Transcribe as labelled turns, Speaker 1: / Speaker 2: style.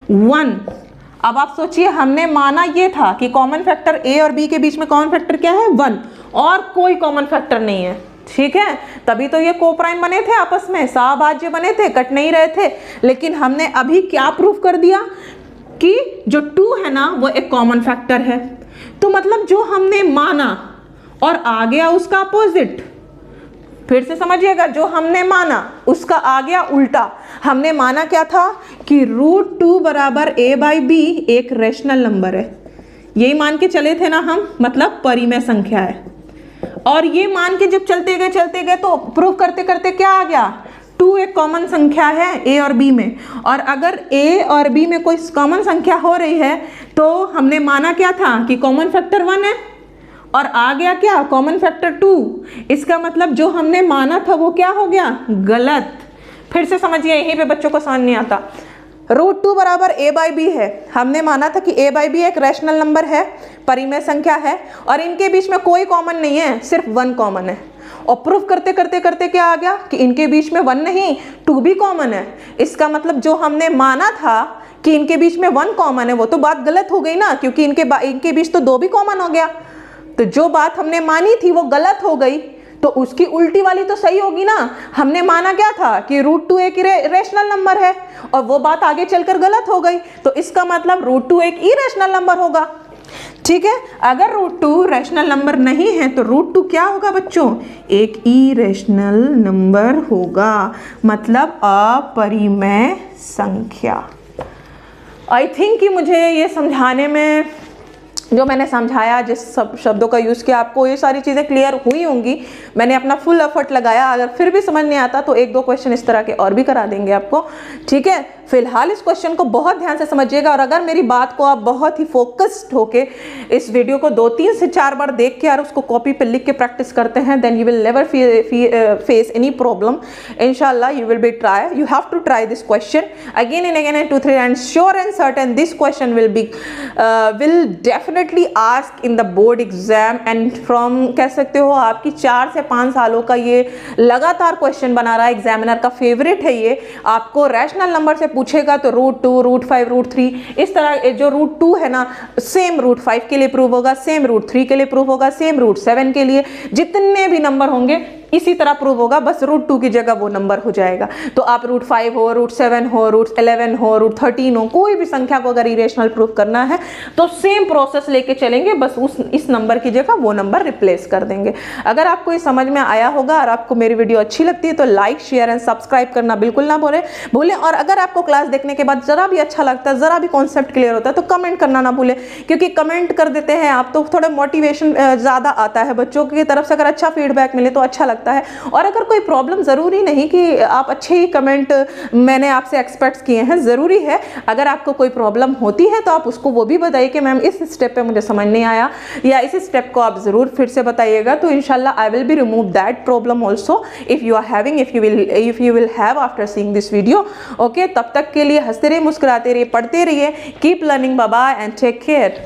Speaker 1: 1। अब आप सोचिए, हमने माना ये था कि कॉमन फैक्टर ए और बी के बीच में कॉमन फैक्टर क्या है, 1, और कोई कॉमन फैक्टर नहीं है, ठीक है। तभी तो ये कोप्राइम बने थे, आपस में सहभाज्य बने थे, कट नहीं रहे थे। लेकिन हमने अभी क्या प्रूफ कर दिया कि जो 2 है ना वो एक कॉमन फैक्टर है। तो मतलब जो हमने माना और आ गया उसका अपोजिट। फिर से समझिएगा, जो हमने माना उसका आ गया उल्टा। हमने माना क्या था कि √2 बराबर a/b एक रेशनल नंबर है, यही मान के चले थे ना हम, मतलब परिमेय संख्या है। और ये मान के जब चलते गए तो प्रूफ करते करते क्या आ गया, 2 एक कॉमन संख्या है a और b में। और अगर a और b में कोई कॉमन संख्या हो रही है तो हमने माना क्या था कि कॉमन फैक्टर 1 है, और आ गया क्या, कॉमन फैक्टर 2। इसका मतलब जो हमने माना था वो क्या हो गया, गलत। फिर से समझिए, यहीं पे बच्चों को समझ नहीं आता। √2 बराबर a/b है, हमने माना था कि a/b एक रैशनल नंबर है, परिमेय संख्या है, और इनके बीच में कोई कॉमन नहीं है, सिर्फ 1 कॉमन है। और प्रूफ करते करते क्या आ गया कि इनके बीच में 1 नहीं 2 भी कॉमन है। इसका मतलब जो हमने माना था कि इनके बीच में 1 कॉमन है वो तो बात गलत हो गई ना, क्योंकि इनके बीच तो 2 भी कॉमन हो गया। तो जो बात हमने मानी थी वो गलत हो गई, तो उसकी उल्टी वाली तो सही होगी ना। हमने माना क्या था कि √2 एक रेशनल नंबर है, और वो बात आगे चलकर गलत हो गई, तो इसका मतलब √2 एक इरेशनल नंबर होगा, ठीक है। अगर √2 रैशनल नंबर नहीं है तो √2 क्या होगा बच्चों, एक इरेशनल नंबर होगा, मतलब अपरिमेय संख्या। आई थिंक कि मुझे ये समझाने में, जो मैंने समझाया, जिस सब शब्दों का यूज़ किया, आपको ये सारी चीज़ें क्लियर हुई होंगी। मैंने अपना फुल एफर्ट लगाया। अगर फिर भी समझ नहीं आता तो 1-2 क्वेश्चन इस तरह के और भी करा देंगे आपको, ठीक है। फिलहाल इस क्वेश्चन को बहुत ध्यान से समझिएगा, और अगर मेरी बात को आप बहुत ही फोकस्ड होके इस वीडियो को 2-3 से 4 बार देख के और उसको कॉपी पे लिख के प्रैक्टिस करते हैं, then you will never face any problem. इंशाल्लाह you will be try, you have to try this question again and again and 2-3 and sure and certain this question will definitely ask in the board exam. And from, कह सकते हो आपकी 4 से 5 सालों का ये लगातार क्वेश्चन बना रहा है, एग्जामिनर का फेवरेट है ये। आपको रैशनल नंबर से पूछेगा तो √2, √5, √3, इस तरह जो √2 है ना सेम √5 के लिए प्रूव होगा, सेम √3 के लिए प्रूव होगा, सेम √7 के लिए, जितने भी नंबर होंगे इसी तरह प्रूव होगा, बस √2 की जगह वो नंबर हो जाएगा। तो आप √5 हो, √7 हो, √11 हो, √13 हो, कोई भी संख्या को अगर इरेशनल प्रूव करना है तो सेम प्रोसेस लेके चलेंगे, बस इस नंबर की जगह वो नंबर रिप्लेस कर देंगे। अगर आपको ये समझ में आया होगा और आपको मेरी वीडियो अच्छी लगती है तो लाइक, शेयर एंड सब्सक्राइब करना बिल्कुल ना भूलें। और अगर आपको क्लास देखने के बाद जरा भी अच्छा लगता है, जरा भी कॉन्सेप्ट क्लियर होता है तो कमेंट करना ना भूलें, क्योंकि कमेंट कर देते हैं आप तो थोड़ा मोटिवेशन ज़्यादा आता है बच्चों की तरफ से। अगर अच्छा फीडबैक मिले तो अच्छा लगता है। और अगर कोई प्रॉब्लम, ज़रूरी नहीं कि आप अच्छे ही कमेंट मैंने आपसे एक्सपेक्ट किए हैं, ज़रूरी है अगर आपको कोई प्रॉब्लम होती है तो आप उसको वो भी बताइए कि मैम इस स्टेप पे मुझे समझ नहीं आया, या इस स्टेप को आप ज़रूर फिर से बताइएगा, तो इंशाल्लाह I will be remove that problem also if you are having, if you will have after seeing this video. Okay, तब तक के लिए हंसते रहिए, मुस्कुराते रहिए, पढ़ते रहिए, keep learning, bye bye and take care.